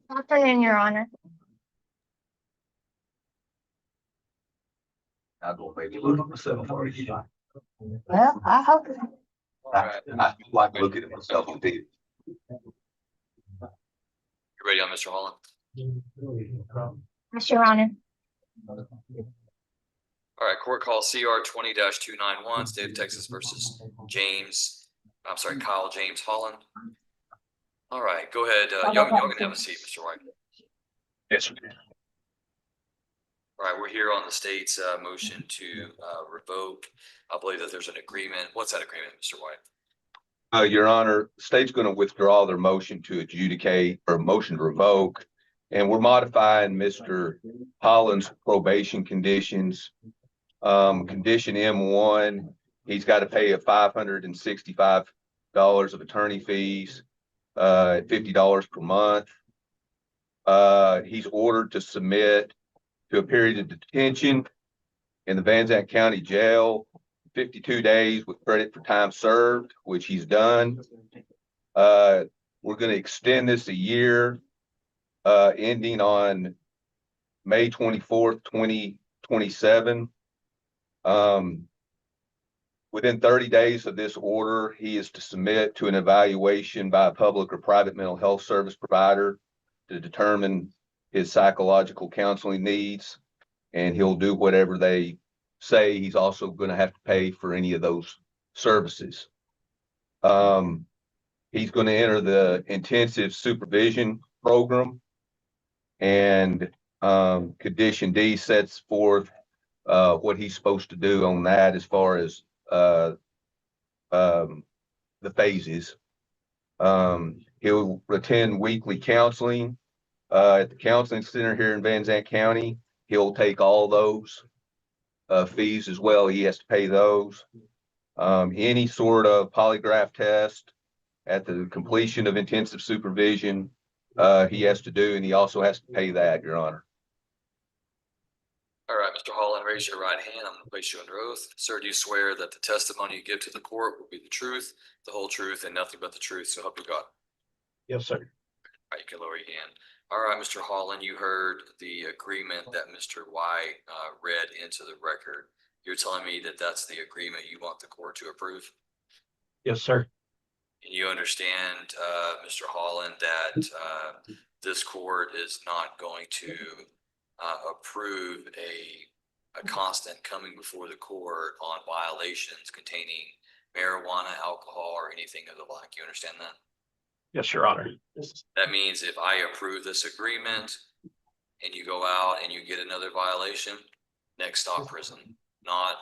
Afternoon, Your Honor. I'll go maybe look at myself already. Well, I hope. I like looking at myself on TV. You ready on Mr. Holland? Yes, Your Honor. All right, court call CR 20-291, State of Texas versus Kyle James Holland. All right, go ahead. Y'all can have a seat, Mr. White. Yes, sir. All right, we're here on the state's motion to revoke. I believe that there's an agreement. What's that agreement, Mr. White? Your Honor, state's going to withdraw their motion to adjudicate or motion to revoke, and we're modifying Mr. Holland's probation conditions. Condition M1, he's got to pay a $565 of attorney fees, $50 per month. He's ordered to submit to a period of detention in the Van Zandt County Jail, 52 days with credit for time served, which he's done. We're going to extend this a year, ending on May 24th, 2027. Within 30 days of this order, he is to submit to an evaluation by a public or private mental health service provider to determine his psychological counseling needs, and he'll do whatever they say. He's also going to have to pay for any of those services. He's going to enter the intensive supervision program, and condition D sets forth what he's supposed to do on that as far as the phases. He'll attend weekly counseling at the counseling center here in Van Zandt County. He'll take all those fees as well. He has to pay those. Any sort of polygraph test at the completion of intensive supervision, he has to do, and he also has to pay that, Your Honor. All right, Mr. Holland, raise your right hand. I'm going to place you under oath. Sir, do you swear that the testimony you give to the court will be the truth, the whole truth, and nothing but the truth? So help you God. Yes, sir. All right, you can lower your hand. All right, Mr. Holland, you heard the agreement that Mr. White read into the record. You're telling me that that's the agreement you want the court to approve? Yes, sir. And you understand, Mr. Holland, that this court is not going to approve a constant coming before the court on violations containing marijuana, alcohol, or anything of the like. You understand that? Yes, Your Honor. That means if I approve this agreement and you go out and you get another violation, next stop prison, not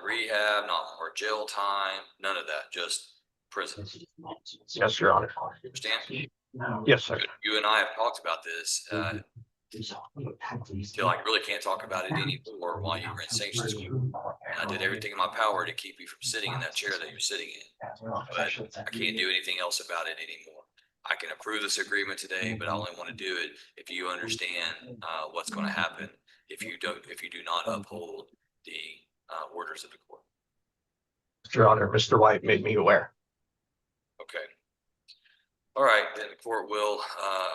rehab, not more jail time, none of that, just prison. Yes, Your Honor. Understand? Yes, sir. You and I have talked about this. Till I really can't talk about it anymore while you were in sanctions. And I did everything in my power to keep you from sitting in that chair that you're sitting in. But I can't do anything else about it anymore. I can approve this agreement today, but I only want to do it if you understand what's going to happen if you do not uphold the orders of the court. Your Honor, Mr. White made me aware. Okay. All right, then the court will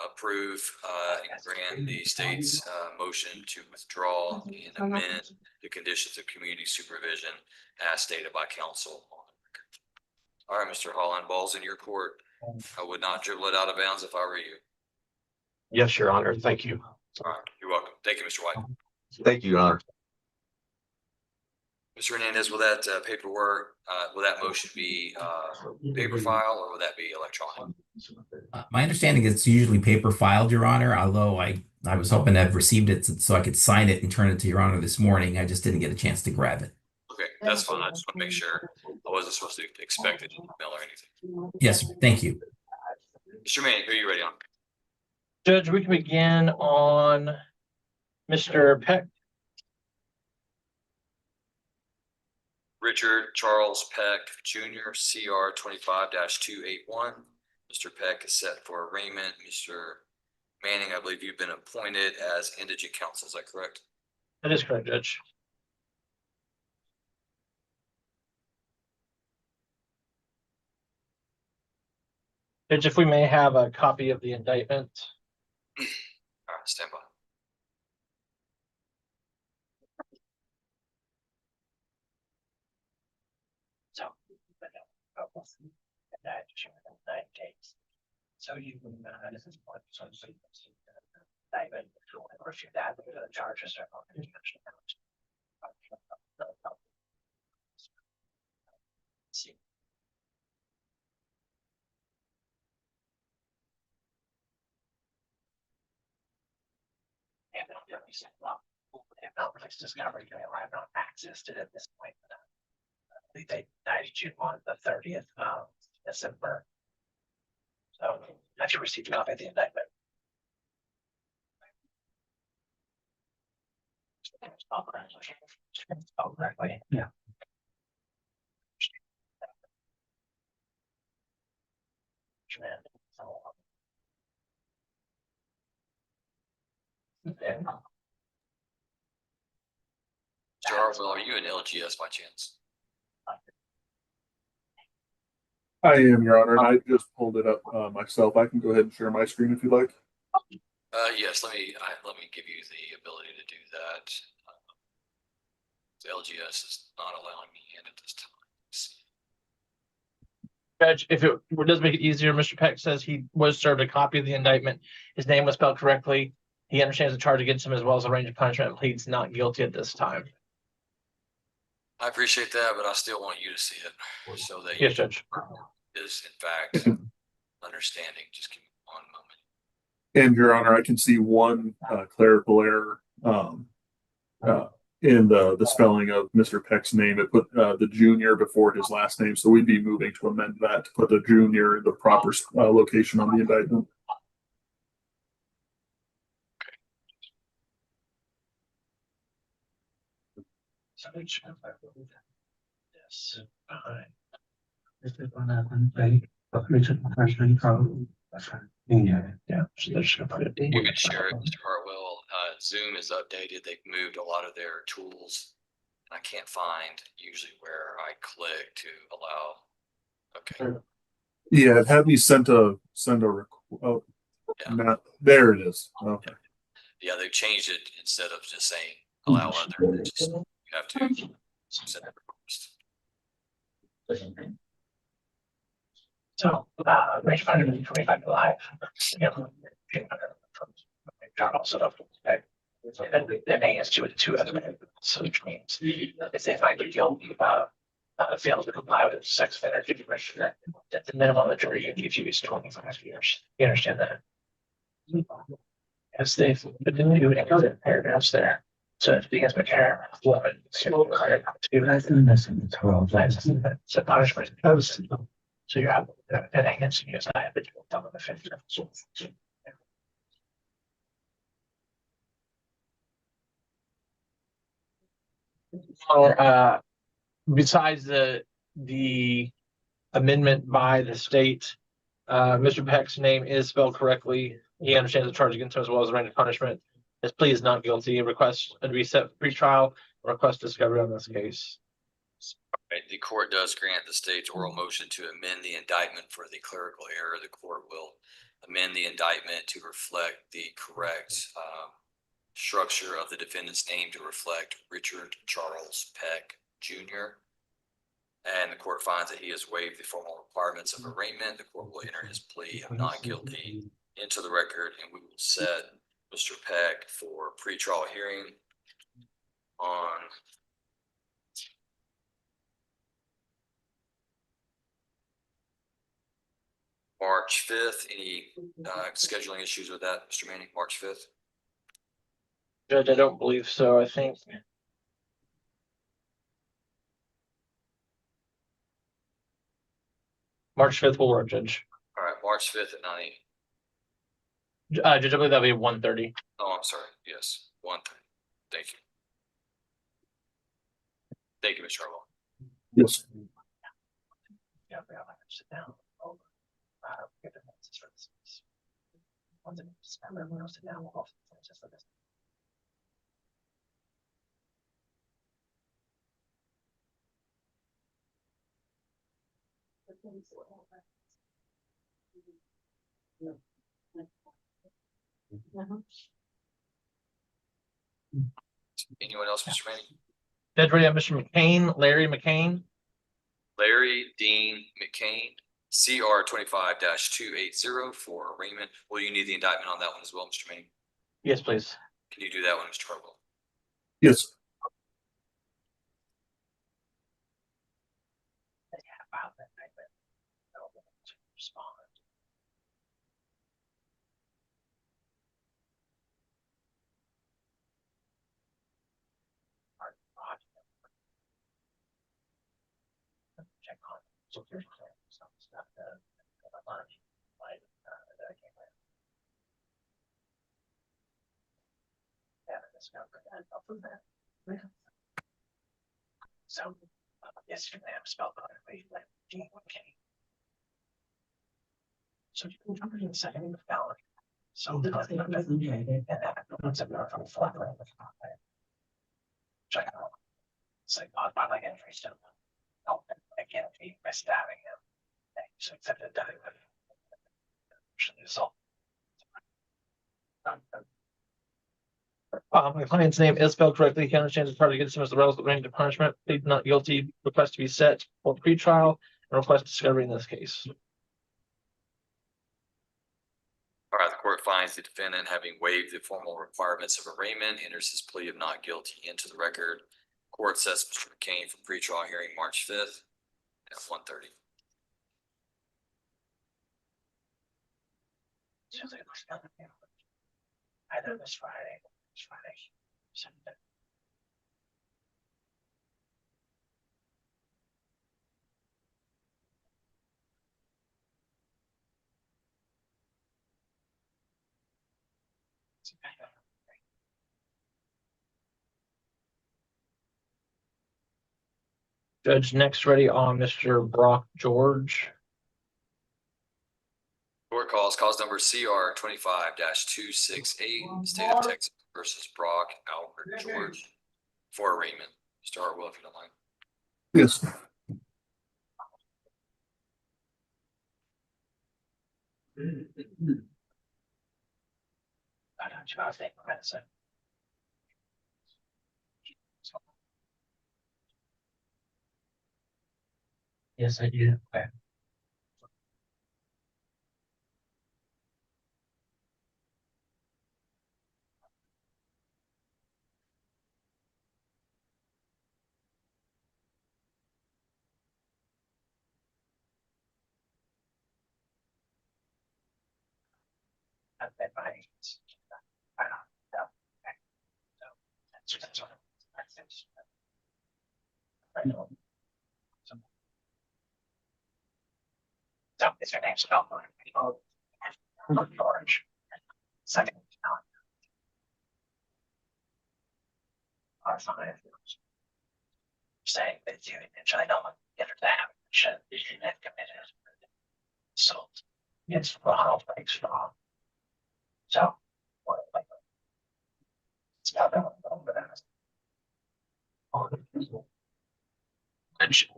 approve and grant the state's motion to withdraw and amend the conditions of community supervision as stated by counsel. All right, Mr. Holland, ball's in your court. I would not dribble it out of bounds if I were you. Yes, Your Honor. Thank you. All right, you're welcome. Thank you, Mr. White. Thank you, Your Honor. Mr. Hernandez, will that paperwork, will that motion be paper file or will that be electronic? My understanding is it's usually paper filed, Your Honor, although I was hoping to have received it so I could sign it and turn it to Your Honor this morning. I just didn't get a chance to grab it. Okay, that's fine. I just want to make sure I wasn't supposed to expect it in the mail or anything. Yes, thank you. Mr. Manning, who are you ready on? Judge, we can begin on Mr. Peck. Richard Charles Peck Jr., CR 25-281. Mr. Peck is set for arraignment. Mr. Manning, I believe you've been appointed as indigent counsel. Is that correct? That is correct, Judge. Judge, if we may have a copy of the indictment. All right, stand by. So. 9 days. So you can, this is what, so indictment, or if you add the charges. See. And then we said, well, they have not released discovery, I have not accessed it at this point. They indicted you on the 30th of December. So have you received a copy of the indictment? Spelled correctly. Yeah. Mr. Hartwell, are you in LGS by chance? I am, Your Honor, and I just pulled it up myself. I can go ahead and share my screen if you'd like. Yes, let me give you the ability to do that. The LGS is not allowing me in at this time. Let's see. Judge, if it does make it easier, Mr. Peck says he was served a copy of the indictment. His name was spelled correctly. He understands the charge against him as well as the range of punishment and pleads not guilty at this time. I appreciate that, but I still want you to see it so that Yes, you Judge. is in fact understanding. Just give me one moment. And Your Honor, I can see one clerical error in the spelling of Mr. Peck's name. It put the junior before his last name, so we'd be moving to amend that to put the junior in the proper location on the indictment. Yes. Yeah, so they're just gonna put it. You can share it, Mr. Hartwell. Zoom is updated. They've moved a lot of their tools. I can't find usually where I click to allow. Okay. Yeah, it had me send a oh, Yeah. no, there it is. Okay. Yeah, they've changed it instead of just saying allow other. Just, you have to send a request. So, range of 25 to life. Also, then he has two other amendments, so which means if they find you guilty fail to comply with sex offender duty register, that the minimum the jury gives you is 25 years. You understand that? As they've put the new paragraphs there. So it begins with care, woman, so punishment. So you have an against you as I have been done on the 5th. Besides the amendment by the state, Mr. Peck's name is spelled correctly. He understands the charge against him as well as the range of punishment. His plea is not guilty. Requests a reset pre-trial, request discovery on this case. Right. The court does grant the state's oral motion to amend the indictment for the clerical error. The court will amend the indictment to reflect the correct structure of the defendant's name to reflect Richard Charles Peck Jr. And the court finds that he has waived the formal requirements of arraignment. The court will enter his plea of not guilty into the record, and we will set Mr. Peck for pretrial hearing on March 5th. Any scheduling issues with that, Mr. Manning? March 5th? Judge, I don't believe so. I think March 5th will work, Judge. All right, March 5th at 9 a.m. Judge, I believe that'll be 1:30. Oh, I'm sorry. Yes, 1:30. Thank you. Thank you, Mr. Harwell. Yes. Yeah, sit down. Anyone else, Mr. Manning? Judge, ready on Mr. McCain, Larry McCain. Larry Dean McCain, CR 25-280 for arraignment. Will you need the indictment on that one as well, Mr. Manning? Yes, please. Can you do that one, Mr. Harwell? Yes. So, yes, your name spelled correctly, like Dean McCain. So you can jump in the second felony. So the nothing of it, and that once I'm not from flat. Check it out. It's like bodily injury still. No, I can't be by stabbing him. So accepted that. Assault. My client's name is spelled correctly. He understands it's part against him as the relevant range of punishment. Plead not guilty. Request to be set for pretrial and request discovery in this case. All right, the court finds the defendant having waived the formal requirements of arraignment, enters his plea of not guilty into the record. Court sets Mr. McCain for pretrial hearing March 5th at 1:30. Either this Friday or this Friday. Judge, next ready on Mr. Brock George. Court calls cause number CR 25-268, State of Texas versus Brock Albert George for arraignment. Mr. Hartwell, if you don't mind. Yes. Yes, I do. Okay. I know. So is your name spelled correctly? George. Second. Saying that you intentionally don't get her to have you have committed assault against Ronald Rakestraw. So, it's not that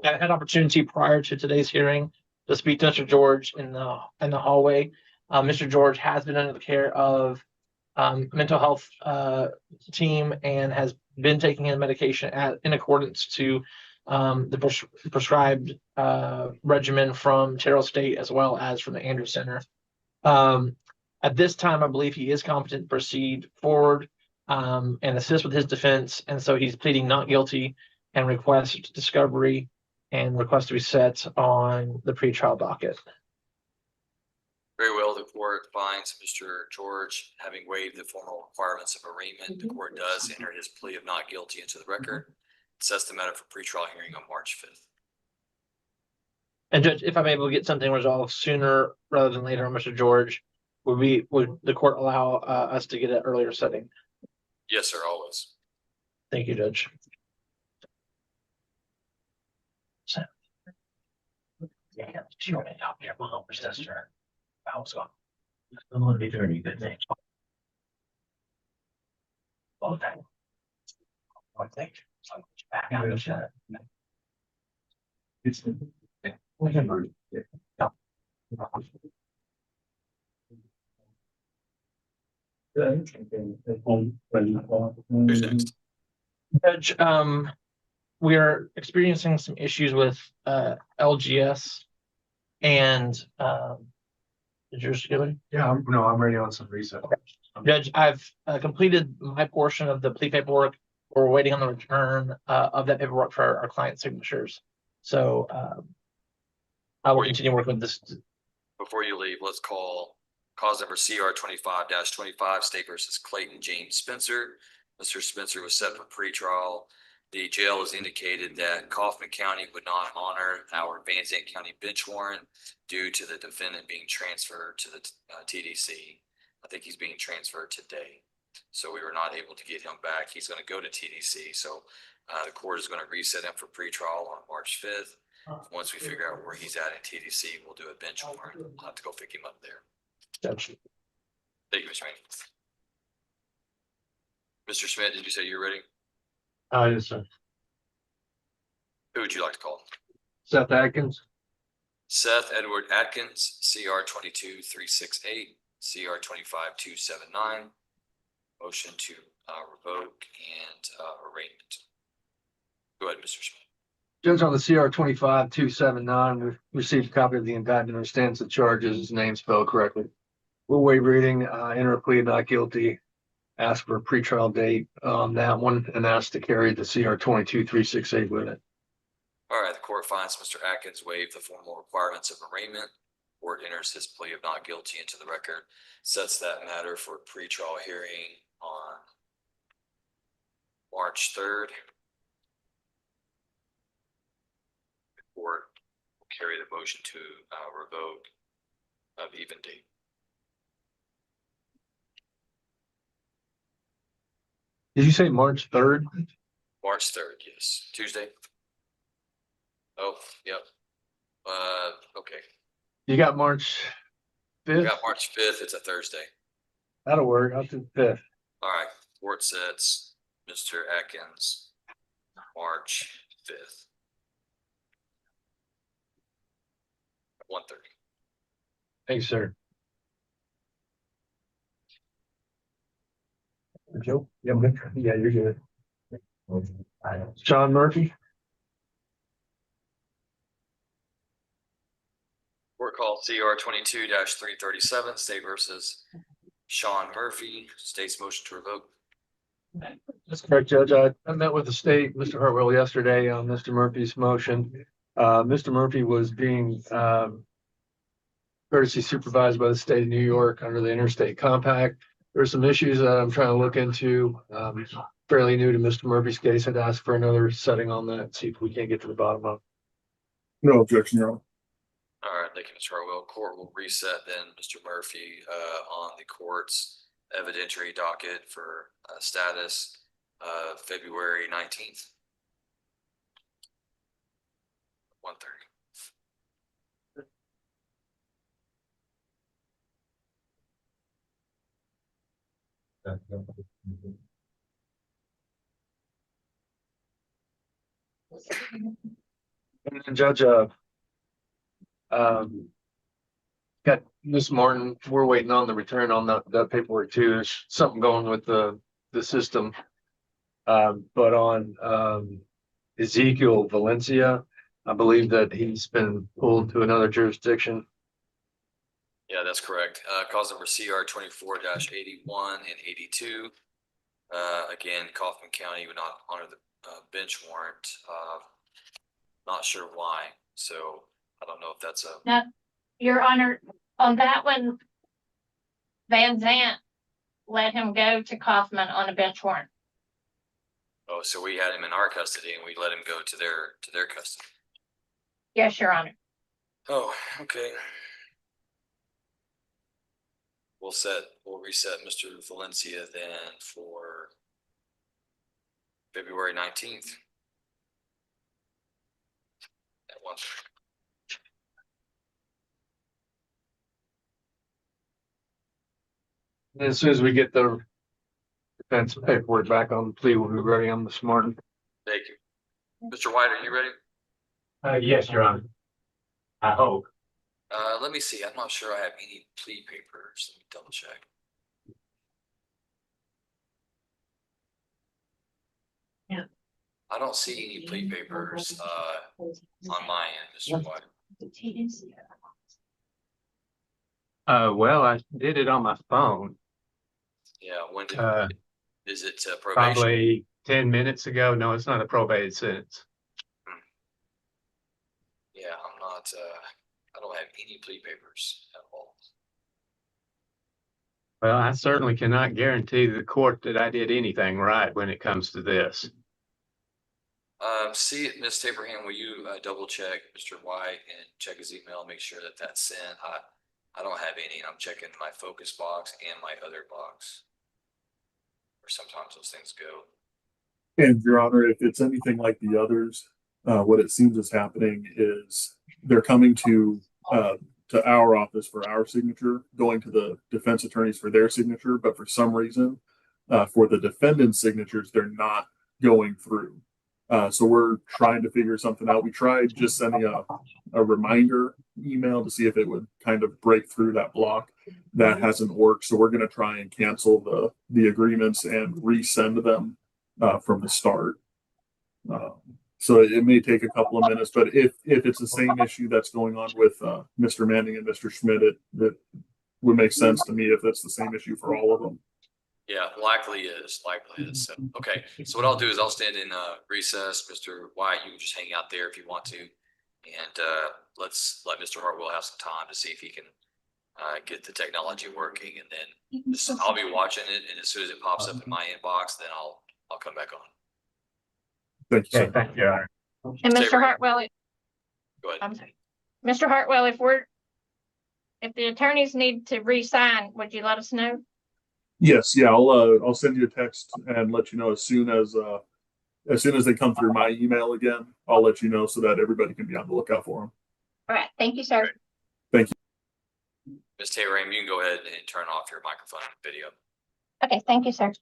I had opportunity prior to today's hearing to speak to Mr. George in the hallway. Mr. George has been under the care of mental health team and has been taking his medication in accordance to the prescribed regimen from Terrell State as well as from the Andrews Center. At this time, I believe he is competent to proceed forward and assist with his defense, and so he's pleading not guilty and request discovery and request to be set on the pretrial docket. Very well, the court finds Mr. George having waived the formal requirements of arraignment. The court does enter his plea of not guilty into the record. It sets the matter for pretrial hearing on March 5th. And Judge, if I'm able to get something resolved sooner rather than later on Mr. George, would the court allow us to get an earlier setting? Yes, sir, always. Thank you, Judge. Yeah, do you want me to talk to your mom or sister? I was going. I'm going to be doing you good things. Okay. I think. So back out of that. It's. Who's next? Judge, we are experiencing some issues with LGS and is yours good? Yeah, I'm ready on some reset. Judge, I've completed my portion of the plea paperwork. We're waiting on the return of that paperwork for our client signatures. So I will continue working with this. Before you leave, let's call cause number CR 25-25 State versus Clayton James Spencer. Mr. Spencer was set for pretrial. The jail has indicated that Kaufman County would not honor our Van Zandt County bench warrant due to the defendant being transferred to the TDC. I think he's being transferred today. So we were not able to get him back. He's going to go to TDC. So the court is going to reset him for pretrial on March 5th. Once we figure out where he's at in TDC, we'll do a bench warrant. I'll have to go pick him up there. Judge. Thank you, Mr. Rainey. Mr. Schmidt, did you say you're ready? Yes, sir. Who would you like to call? Seth Atkins. Seth Edward Atkins, CR 22-368, CR 25-279. Motion to revoke and arraignment. Go ahead, Mr. Schmidt. Judge, on the CR 25-279, we've received a copy of the indictment and stands the charges, his name spelled correctly. We'll waive reading, enter a plea of not guilty, ask for a pretrial date on that one, and ask to carry the CR 22-368 with it. All right, the court finds Mr. Atkins waived the formal requirements of arraignment. Court enters his plea of not guilty into the record, sets that matter for a pretrial hearing on March 3rd. The court will carry the motion to revoke of even date. Did you say March 3rd? March 3rd, yes. Tuesday? Oh, yep. Okay. You got March We 5th? got March 5th. It's a Thursday. That'll work. I'll do 5th. All right. Court sets Mr. Atkins March 5th. 1:30. Thanks, sir. Joe? Yeah, you're good. Sean Murphy? Court call CR 22-337, State versus Sean Murphy. State's motion to revoke. That's correct, Judge. I met with the state, Mr. Hartwell, yesterday on Mr. Murphy's motion. Mr. Murphy was being courtesy supervised by the state of New York under the interstate compact. There's some issues that I'm trying to look into. Fairly new to Mr. Murphy's case. I'd ask for another setting on that, see if we can't get to the bottom of it. No objection, Your Honor. All right, thank you, Mr. Harwell. Court will reset then Mr. Murphy on the court's evidentiary docket for status February 19th. 1:30. And then Judge, got Miss Martin, we're waiting on the return on that paperwork too. There's something going with the system. But on Ezekiel Valencia, I believe that he's been pulled to another jurisdiction. Yeah, that's correct. Cause number CR 24-81 and 82. Again, Kaufman County would not honor the bench warrant. Not sure why. So I don't know if that's a. Now, Your Honor, on that one, Van Zandt let him go to Kaufman on a bench warrant. Oh, so we had him in our custody and we let him go to their custody. Yes, Your Honor. Oh, okay. We'll reset Mr. Valencia then for February 19th. At 1:30. And as soon as we get the defense paperwork back on the plea, we'll be ready on this morning. Thank you. Mr. White, are you ready? Yes, Your Honor. I hope. Let me see. I'm not sure I have any plea papers. Let me double check. I don't see any plea papers, on my end, Mr. White. Well, I did it on my phone, Yeah, when did, uh, is it probation? probably 10 minutes ago. No, it's not a probated sentence. Yeah, I'm not, I don't have any plea papers at all. Well, I certainly cannot guarantee the court that I did anything right when it comes to this. See, Ms. Abraham, will you double check Mr. White and check his email, make sure that that's sent? I don't have any, and I'm checking my focus box and my other box. Or sometimes those things go. And Your Honor, if it's anything like the others, what it seems is happening is they're coming to our office for our signature, going to the defense attorneys for their signature, but for some reason, for the defendant's signatures, they're not going through. So we're trying to figure something out. We tried just sending a reminder email to see if it would kind of break through that block. That hasn't worked. So we're going to try and cancel the agreements and resend them from the start. So it may take a couple of minutes, but if it's the same issue that's going on with Mr. Manning and Mr. Schmidt, it would make sense to me if it's the same issue for all of them. Yeah, likely is. So, okay, so what I'll do is I'll stand in recess. Mr. White, you can just hang out there if you want to. And let's let Mr. Hartwell have some time to see if he can get the technology working. And then I'll be watching it. And as soon as it pops up in my inbox, then I'll come back on. Thank you, Okay, sir. thank you, Your Honor. And Stay Mr. right- Hartwell, Go ahead. I'm sorry. Mr. Hartwell, if the attorneys need to re-sign, would you let us know? Yes, yeah, I'll send you a text and let you know as soon as they come through my email again. I'll let you know so that everybody can be on the lookout for them. All right, thank you, sir. Thank you. Ms. Taylor, you can go ahead and turn off your microphone and video. Okay, thank you, sir.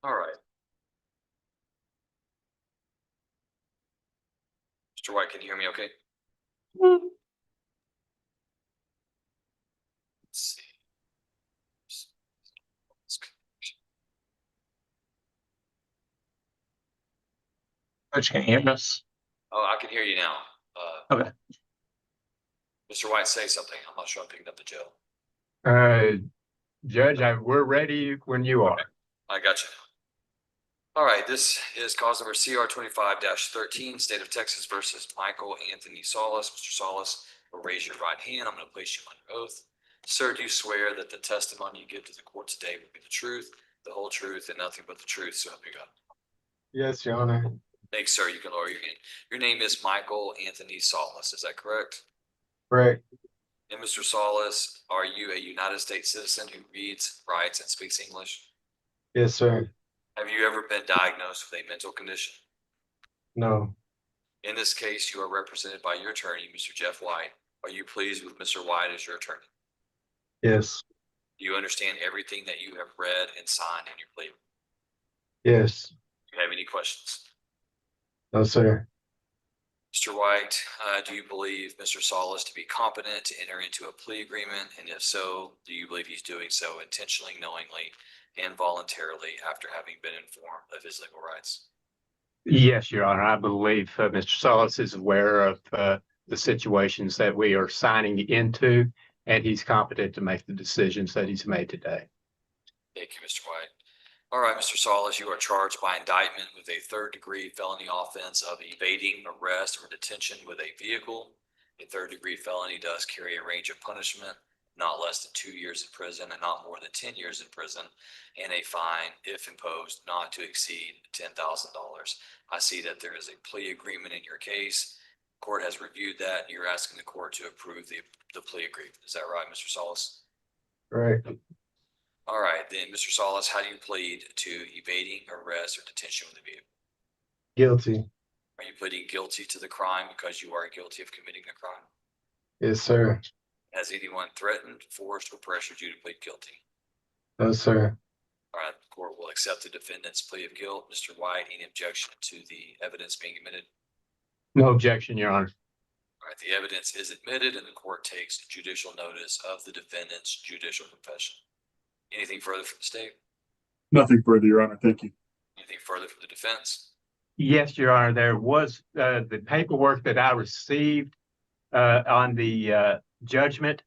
All right. Mr. White, can you hear me okay? Let's see. Coach, can you hear us? Oh, I can hear you now. Okay. Mr. White, say something. I'm not sure I'm picking up the Joe. Judge, we're ready when you are. I got you. All right, this is cause number CR 25-13, State of Texas versus Michael Anthony Salas. Mr. Salas, will raise your right hand. I'm going to place you under oath. Sir, do you swear that the testimony you give to the court today will be the truth, the whole truth, and nothing but the truth? So help you God. Yes, Your Honor. Thanks, sir. You can lower your hand. Your name is Michael Anthony Salas. Is that correct? Correct. And Mr. Salas, are you a United States citizen who reads, writes, and speaks English? Yes, sir. Have you ever been diagnosed with a mental condition? No. In this case, you are represented by your attorney, Mr. Jeff White. Are you pleased with Mr. White as your attorney? Yes. Do you understand everything that you have read and signed in your plea? Yes. Do you have any questions? No, sir. Mr. White, do you believe Mr. Salas to be competent to enter into a plea agreement? And if so, do you believe he's doing so intentionally, knowingly, and voluntarily after having been informed of his legal rights? Yes, Your Honor. I believe Mr. Salas is aware of the situations that we are signing into, and he's competent to make the decisions that he's made today. Thank you, Mr. White. All right, Mr. Salas, you are charged by indictment with a third-degree felony offense of evading arrest or detention with a vehicle. A third-degree felony does carry a range of punishment, not less than 2 years in prison and not more than 10 years in prison, and a fine, if imposed, not to exceed $10,000. I see that there is a plea agreement in your case. Court has reviewed that, and you're asking the court to approve the plea agreement. Is that right, Mr. Salas? Correct. All right, then, Mr. Salas, how do you plead to evading arrest or detention with a vehicle? Guilty. Are you pleading guilty to the crime because you are guilty of committing the crime? Yes, sir. Has anyone threatened, forced, or pressured you to plead guilty? No, sir. All right, the court will accept the defendant's plea of guilt. Mr. White, any objection to the evidence being admitted? No objection, Your Honor. All right, the evidence is admitted and the court takes judicial notice of the defendant's judicial confession. Anything further from the state? Nothing further, Your Honor. Thank you. Anything further from the defense? Yes, Your Honor. There was the paperwork that I received on the judgment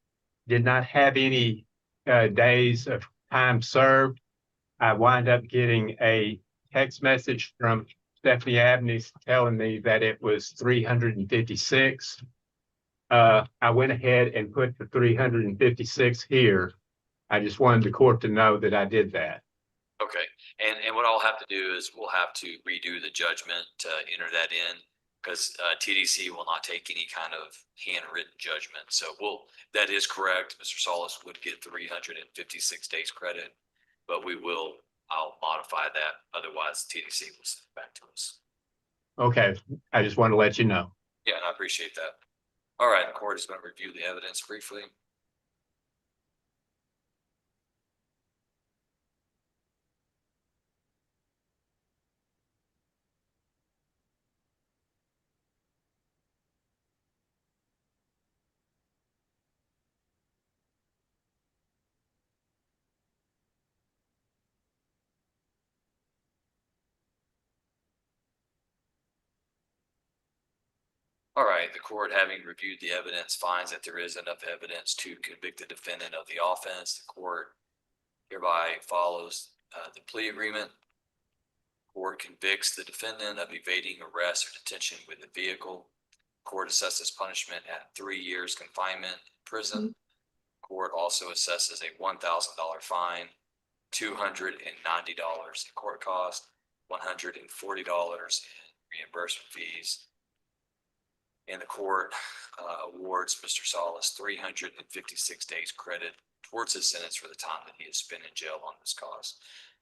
did not have any days of time served. I wind up getting a text message from Stephanie Abney telling me that it was 356. I went ahead and put the 356 here. I just wanted the court to know that I did that. Okay, and what I'll have to do is we'll have to redo the judgment to enter that in because TDC will not take any kind of handwritten judgment. So that is correct. Mr. Salas would get 356 days credit, but I'll modify that. Otherwise, TDC will send it back to us. Okay, I just wanted to let you know. Yeah, and I appreciate that. All right, the court is going to review the evidence briefly. All right, the court, having reviewed the evidence, finds that there is enough evidence to convict the defendant of the offense. The court hereby follows the plea agreement. Court convicts the defendant of evading arrest or detention with a vehicle. Court assesses punishment at 3 years confinement in prison. Court also assesses a $1,000 fine, $290 in court cost, $140 in reimbursement fees. And the court awards Mr. Salas 356 days credit towards his sentence for the time that he has spent in jail on this cause.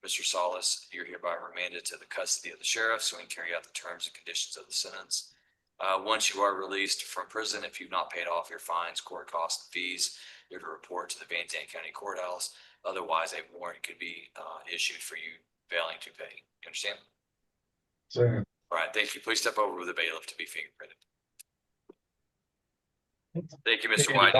Mr. Salas, you're hereby remanded to the custody of the sheriff so he can carry out the terms and conditions of the sentence. Once you are released from prison, if you've not paid off your fines, court costs, and fees, you're to report to the Van Zandt County Courthouse. Otherwise, a warrant could be issued for you failing to pay. You understand? Sir. All right, thank you. Please step over with the bailiff to be fingerprinted. Thank you, Mr. White.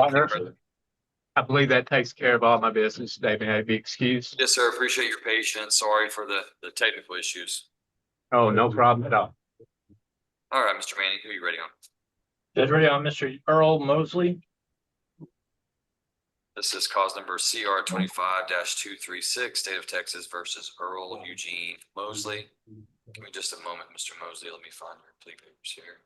I believe that takes care of all my business today. May I be excused? Yes, sir. Appreciate your patience. Sorry for the technical issues. Oh, no problem at all. All right, Mr. Manning, who are you ready on? Judge, ready on Mr. Earl Mosley. This is cause number CR 25-236, State of Texas versus Earl Eugene Mosley. Give me just a moment, Mr. Mosley. Let me find your plea papers here.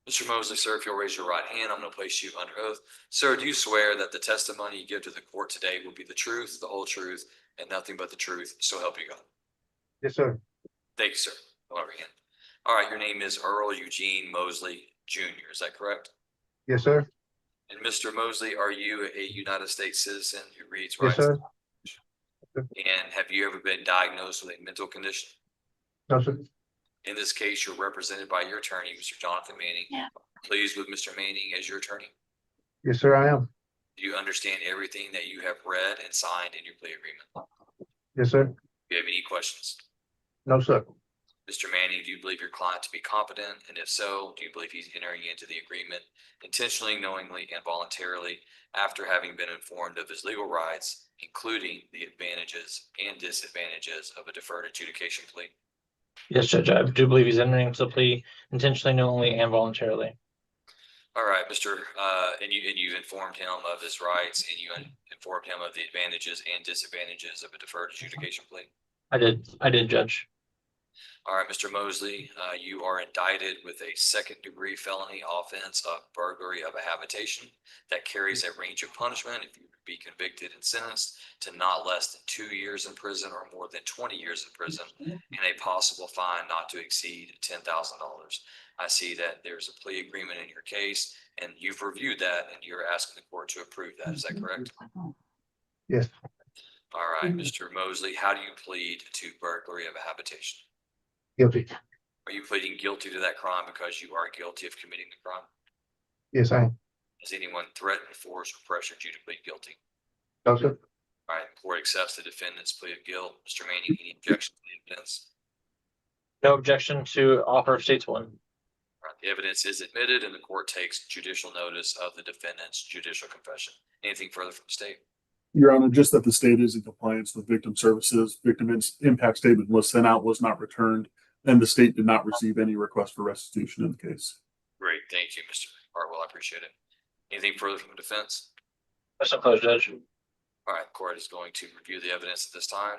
Mr. Mosley, sir, if you'll raise your right hand, I'm going to place you under oath. Sir, do you swear that the testimony you give to the court today will be the truth, the whole truth, and nothing but the truth, so help you God? Yes, sir. Thank you, sir. Lower your hand. All right, your name is Earl Eugene Mosley Jr., is that correct? Yes, sir. And Mr. Mosley, are you a United States citizen who reads Yes, rights? sir. And have you ever been diagnosed with a mental condition? No, sir. In this case, you're represented by your attorney, Mr. Jonathan Manning. Yeah. Pleased with Mr. Manning as your attorney? Yes, sir, I am. Do you understand everything that you have read and signed in your plea agreement? Yes, sir. Do you have any questions? No, sir. Mr. Manning, do you believe your client to be competent? And if so, do you believe he's entering into the agreement intentionally, knowingly, and voluntarily after having been informed of his legal rights, including the advantages and disadvantages of a deferred adjudication plea? Yes, Judge, I do believe he's entering into the plea intentionally, knowingly, and voluntarily. All right, Mr. And you've informed him of his rights and you informed him of the advantages and disadvantages of a deferred adjudication plea? I did, Judge. All right, Mr. Mosley, you are indicted with a second-degree felony offense of burglary of a habitation that carries a range of punishment if you be convicted and sentenced to not less than 2 years in prison or more than 20 years in prison and a possible fine not to exceed $10,000. I see that there's a plea agreement in your case and you've reviewed that and you're asking the court to approve that. Is that correct? Yes. All right, Mr. Mosley, how do you plead to burglary of a habitation? Guilty. Are you pleading guilty to that crime because you are guilty of committing the crime? Yes, I am. Has anyone threatened, forced, or pressured you to plead guilty? No, sir. All right, the court accepts the defendant's plea of guilt. Mr. Manning, any objection to the evidence? No objection to offer of state's one. All right, the evidence is admitted and the court takes judicial notice of the defendant's judicial confession. Anything further from the state? Your Honor, just that the state is in compliance with victim services. Victim impact statement was sent out, was not returned, and the state did not receive any request for restitution in the case. Great, thank you, Mr. Hartwell. I appreciate it. Anything further from the defense? That's not closed, Judge. All right, the court is going to review the evidence at this time.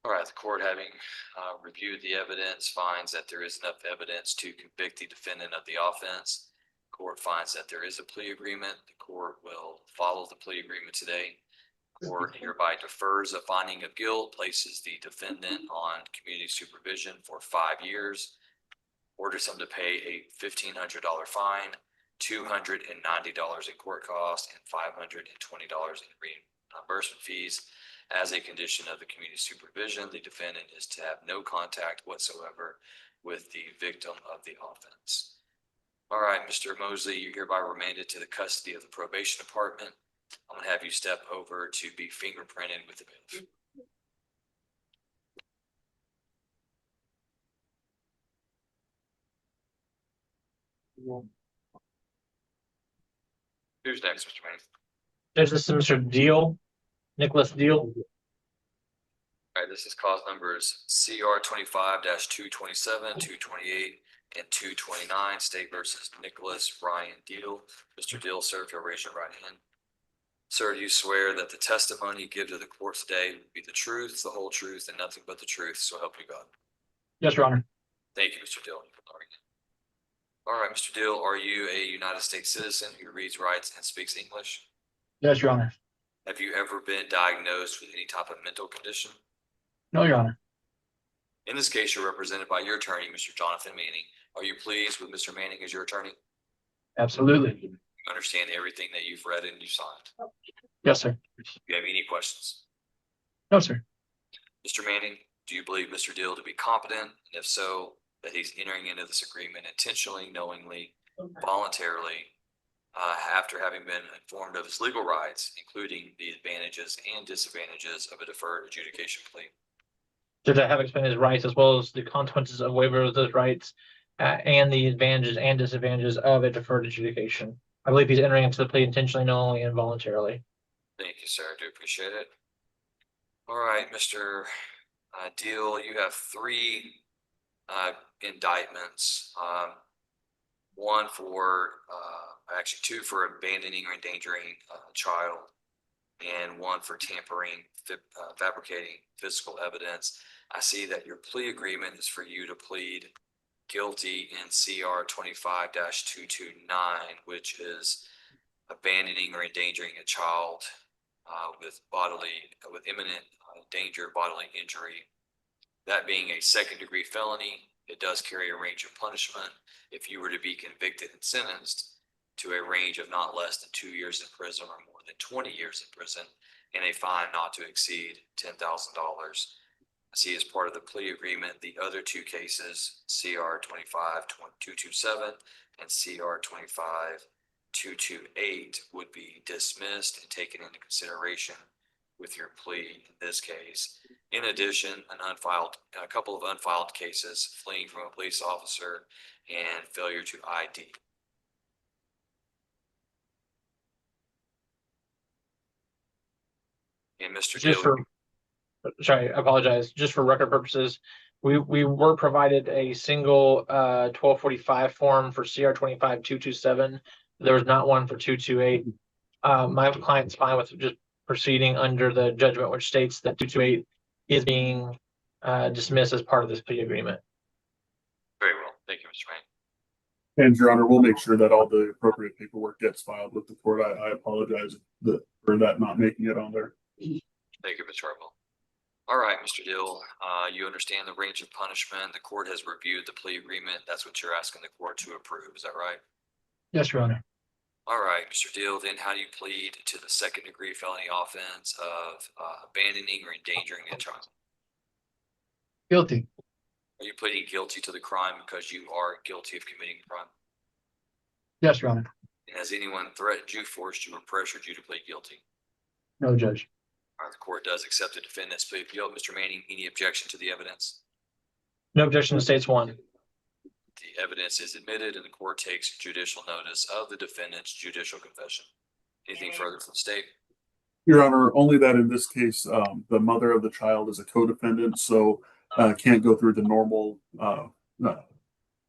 All right, the court having reviewed the evidence finds that there is enough evidence to convict the defendant of the offense. Court finds that there is a plea agreement. The court will follow the plea agreement today. Court hereby defers a finding of guilt, places the defendant on community supervision for 5 years, orders him to pay a $1,500 fine, $290 in court costs, and $520 in reimbursement fees. As a condition of the community supervision, the defendant is to have no contact whatsoever with the victim of the offense. All right, Mr. Mosley, you're hereby remanded to the custody of the probation department. I'm gonna have you step over to be fingerprinted with the bailiff. Who's next, Mr. Manning? Judge, this is Mr. Deal, Nicholas Deal. All right, this is cause numbers CR 25-227, 228, and 229, State versus Nicholas Ryan Deal. Mr. Deal, sir, if you'll raise your right hand. Sir, do you swear that the testimony you give to the court today will be the truth, the whole truth, and nothing but the truth, so help you God? Yes, Your Honor. Thank you, Mr. Deal. All right, Mr. Deal, are you a United States citizen who reads, writes, and speaks English? Yes, Your Honor. Have you ever been diagnosed with any type of mental condition? No, Your Honor. In this case, you're represented by your attorney, Mr. Jonathan Manning. Are you pleased with Mr. Manning as your attorney? Absolutely. You understand everything that you've read and you signed? Yes, sir. Do you have any questions? No, sir. Mr. Manning, Do you believe Mr. Deal to be competent? And if so, that he's entering into this agreement intentionally, knowingly, voluntarily, after having been informed of his legal rights, including the advantages and disadvantages of a deferred adjudication plea? Judge, I have explained his rights as well as the consequences of waiver of those rights, and the advantages and disadvantages of a deferred adjudication. I believe he's entering into the plea intentionally, knowingly, and voluntarily. Thank you, sir. I do appreciate it. All right, Mr. Deal, you have three indictments. One for, actually two for abandoning or endangering a child, and one for tampering, fabricating physical evidence. I see that your plea agreement is for you to plead guilty in CR 25-229, which is abandoning or endangering a child with imminent danger of bodily injury. That being a second degree felony, it does carry a range of punishment if you were to be convicted and sentenced to a range of not less than 2 years in prison or more than 20 years in prison, and a fine not to exceed $10,000. I see as part of the plea agreement, the other two cases, CR 25-227 and CR 25-228, would be dismissed and taken into consideration with your plea in this case. In addition, a couple of unfiled cases, fleeing from a police officer and failure to ID. And Mr. Just Deal, sorry, I apologize. Just for record purposes, we were provided a single 1245 form for CR 25-227. There was not one for 228. My client's fine with just proceeding under the judgment, which states that 228 is being dismissed as part of this plea agreement. very well. Thank you, Mr. Rain. And Your Honor, we'll make sure that all the appropriate paperwork gets filed with the court. I apologize for that not making it on there. Thank you, Mr. Harwell. All right, Mr. Dill, you understand the range of punishment. The court has reviewed the plea agreement. That's what you're asking the court to approve. Is that right? Yes, Your Honor. All right, Mr. Dill, then how do you plead to the second degree felony offense of abandoning or endangering a child? Guilty. Are you pleading guilty to the crime because you are guilty of committing a crime? Yes, Your Honor. And has anyone threatened you, forced you, or pressured you to plead guilty? No, Judge. All right, the court does accept the defendant's plea of guilt. Mr. Manning, any objection to the evidence? No objection to states one. The evidence is admitted and the court takes judicial notice of the defendant's judicial confession. Anything further from the state? Your Honor, only that in this case, the mother of the child is a co-defendant, so can't go through the normal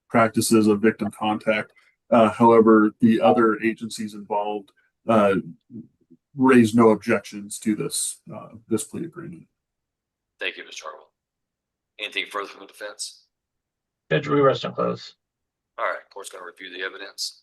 practices of victim contact. However, the other agencies involved raised no objections to this plea agreement. Thank you, Mr. Harwell. Anything further from the defense? Judge, we rest and close. All right, court's going to review the evidence.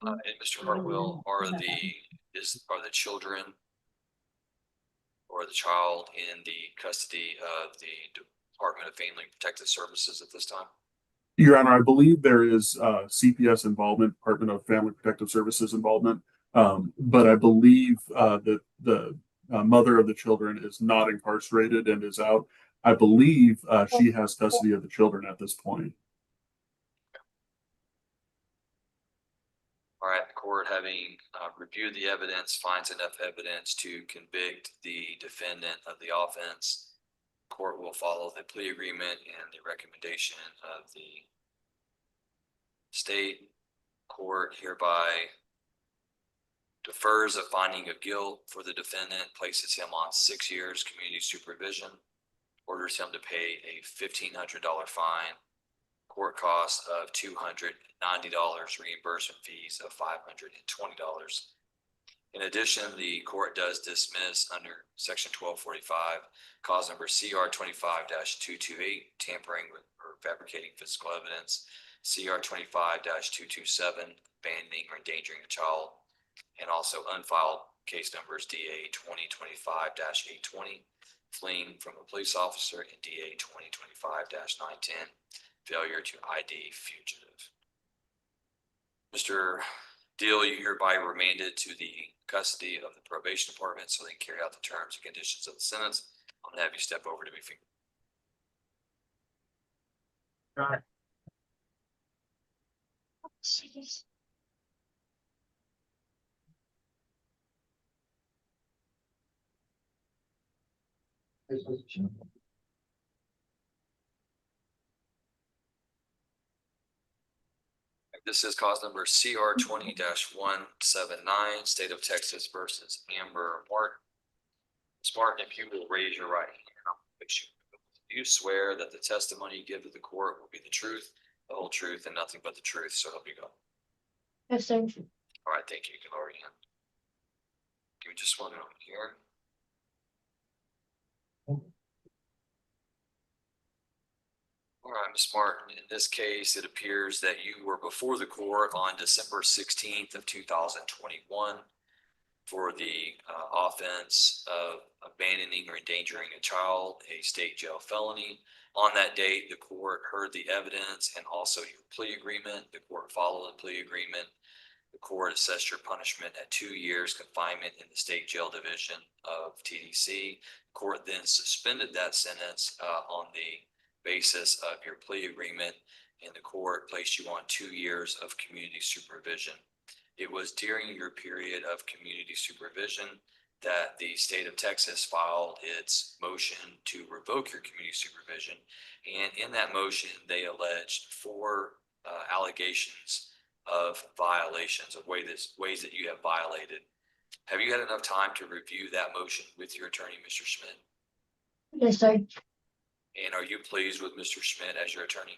And Mr. Hartwell, are the children or the child in the custody of the Department of Family and Protective Services at this time? Your Honor, I believe there is CPS involvement, Department of Family Protective Services involvement, but I believe that the mother of the children is not incarcerated and is out. I believe she has custody of the children at this point. All right, the court, having reviewed the evidence, finds enough evidence to convict the defendant of the offense. Court will follow the plea agreement and the recommendation of the state. Court hereby defers a finding of guilt for the defendant, places him on 6 years community supervision. orders him to pay a $1,500 fine, court costs of $290, reimbursement fees of $520. In addition, the court does dismiss under section 1245, cause number CR 25-228, tampering with or fabricating physical evidence, CR 25-227, abandoning or endangering a child, and also unfiled case numbers DA 2025-820, fleeing from a police officer, and DA 2025-910, failure to ID fugitive. Mr. Deal, you hereby remanded to the custody of the probation department so they can carry out the terms and conditions of the sentence. I'm gonna have you step over to me. This is cause number CR 20-179, State of Texas versus Amber Martin. Ms. Martin, if you will raise your right hand, I'll fix you. Do you swear that the testimony you give to the court will be the truth, the whole truth, and nothing but the truth? So help you God. Yes, sir. All right, thank you. You can lower your hand. Give me just one moment here. All right, Ms. Martin, in this case, it appears that you were before the court on December 16th of 2021 for the offense of abandoning or endangering a child, a state jail felony. On that date, the court heard the evidence and also your plea agreement. The court followed the plea agreement. The court assessed your punishment at 2 years confinement in the state jail division of TDC. Court then suspended that sentence on the basis of your plea agreement, and the court placed you on 2 years of community supervision. It was during your period of community supervision that the state of Texas filed its motion to revoke your community supervision. And in that motion, they alleged 4 allegations of violations of ways that you have violated. Have you had enough time to review that motion with your attorney, Mr. Schmidt? Yes, sir. And are you pleased with Mr. Schmidt as your attorney?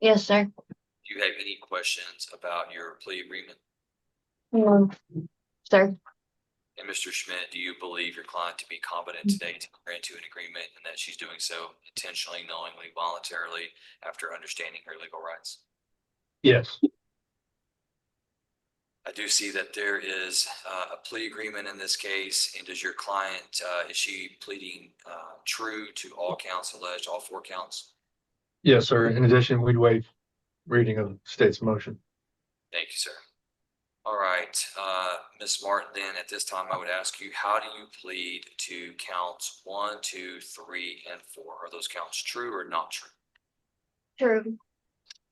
Yes, sir. Do you have any questions about your plea agreement? No, sir. And Mr. Schmidt, do you believe your client to be competent today to enter into an agreement and that she's doing so intentionally, knowingly, voluntarily after understanding her legal rights? Yes. I do see that there is a plea agreement in this case. And does your client, is she pleading true to all counts alleged, all 4 counts? Yes, sir. In addition, we'd waive reading of the state's motion. Thank you, sir. All right, Ms. Martin, then at this time, I would ask you, how do you plead to counts 1, 2, 3, and 4? Are those counts true or not true? True.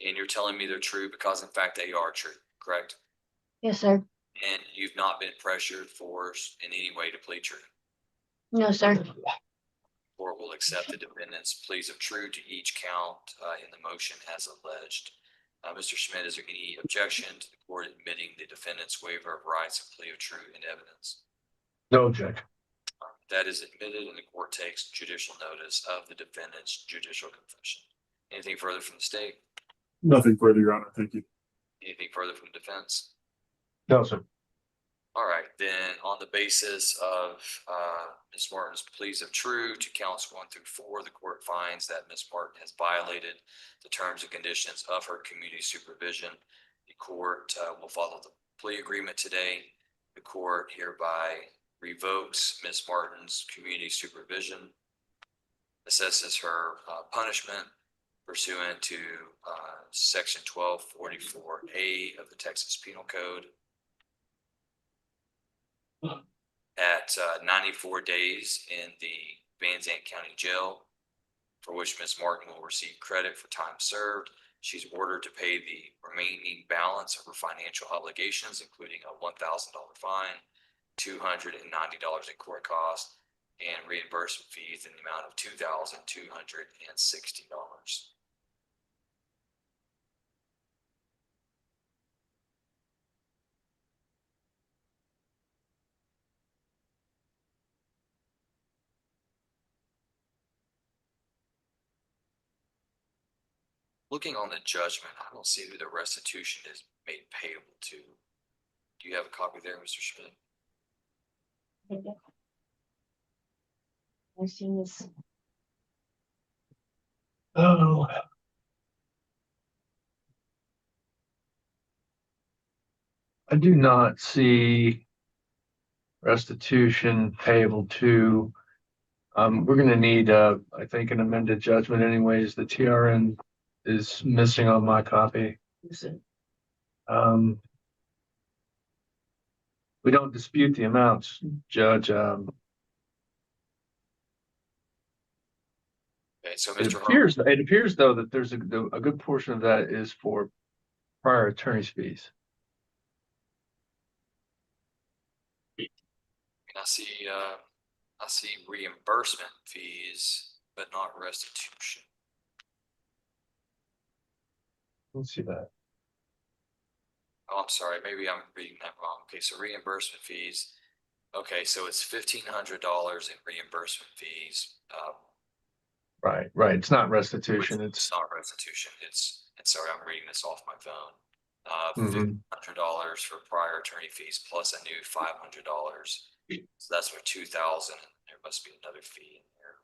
And you're telling me they're true because in fact they are true, correct? Yes, sir. And you've not been pressured, forced in any way to plead true? No, sir. Court will accept the defendant's pleas of true to each count in the motion as alleged. Mr. Schmidt, is there any objection to the court admitting the defendant's waiver of rights and plea of true in evidence? No objection. That is admitted, and the court takes judicial notice of the defendant's judicial confession. Anything further from the state? Nothing further, Your Honor. Thank you. Anything further from defense? No, sir. All right, then on the basis of Ms. Martin's pleas of true to counts 1 through 4, the court finds that Ms. Martin has violated the terms and conditions of her community supervision. The court will follow the plea agreement today. The court hereby revokes Ms. Martin's community supervision, assesses her punishment pursuant to section 1244A of the Texas Penal Code at 94 days in the Van Zandt County Jail, for which Ms. Martin will receive credit for time served. She's ordered to pay the remaining balance of her financial obligations, including a $1,000 fine, $290 in court costs, and reimbursement fees in the amount of $2,260. looking on the judgment, I don't see who the restitution is made payable to. Do you have a copy there, Mr. Schmidt? Oh. I do not see restitution payable to. We're gonna need, I think, an amended judgment anyways. The TRN is missing on my copy. We don't dispute the amounts, Judge. Okay, so It Mr. Harwell, appears though that there's a good portion of that is for prior attorney's fees. I see reimbursement fees, but not restitution. Let's see that. Oh, I'm sorry, maybe I'm reading that wrong. Okay, so reimbursement fees. Okay, so it's $1,500 in reimbursement fees. Right. It's not restitution. It's not restitution. And sorry, I'm reading this off my phone. Mhm. $1,500 for prior attorney fees plus a new $500. So that's for 2,000. There must be another fee in there.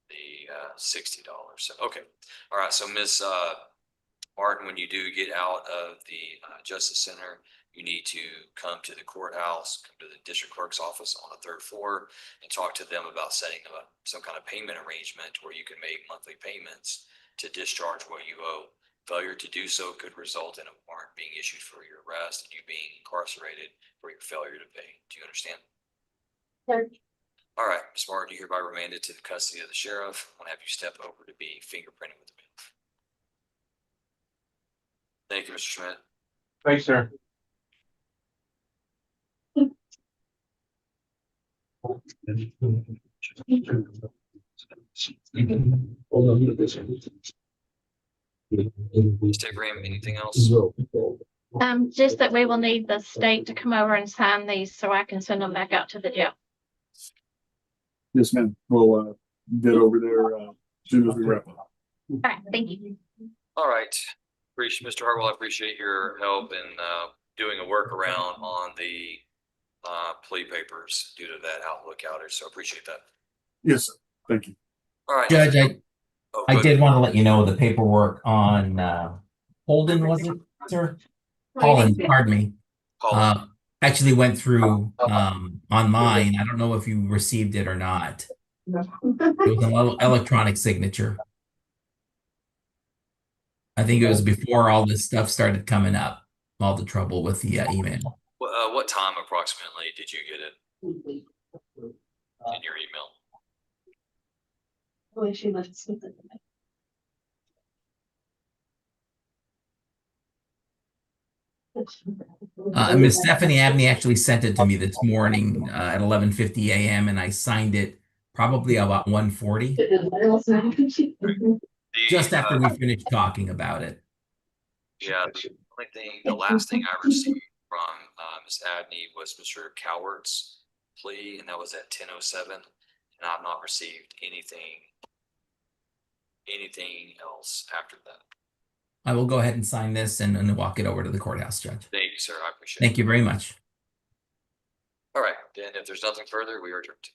The $60. So, okay. All right. So Ms. Martin, when you do get out of the Justice Center, you need to come to the courthouse, come to the district clerk's office on the 3rd floor and talk to them about setting up some kind of payment arrangement where you can make monthly payments to discharge what you owe. Failure to do so could result in a warrant being issued for your arrest and you being incarcerated for your failure to pay. Do you understand? Sure. All right, Ms. Martin, you hereby remanded to the custody of the sheriff. I'm gonna have you step over to be fingerprinted with the bailiff. Thank you, Mr. Schmidt. Thanks, sir. Mr. Graham, anything else? Just that we will need the state to come over and sign these so I can send them back out to the jail. Yes, ma'am. We'll get over there as soon as we wrap up. All right, thank you. All right. Appreciate, Mr. Harwell, I appreciate your help in doing a workaround on the plea papers due to that Outlook outage. So I appreciate that. Yes, sir. Thank you. All right. Judge, Oh, I go did ahead. want to let you know the paperwork on Holden, was it, sir? Holland, pardon me. Colin. Actually went through online. I don't know if you received it or not. It was an electronic signature. I think it was before all this stuff started coming up, all the trouble with the email. What time approximately did you get it in your email? Miss Stephanie Abney actually sent it to me this morning at 11:50 a.m. and I signed it probably about 1:40, just after we finished talking about it. Yeah, the last thing I received from Ms. Abney was Mr. Coward's plea, and that was at 10:07. And I've not received anything else after that. I will go ahead and sign this and walk it over to the courthouse, Judge. Thank you, sir. I appreciate it. Thank you very much. All right, then if there's nothing further, we are adjourned.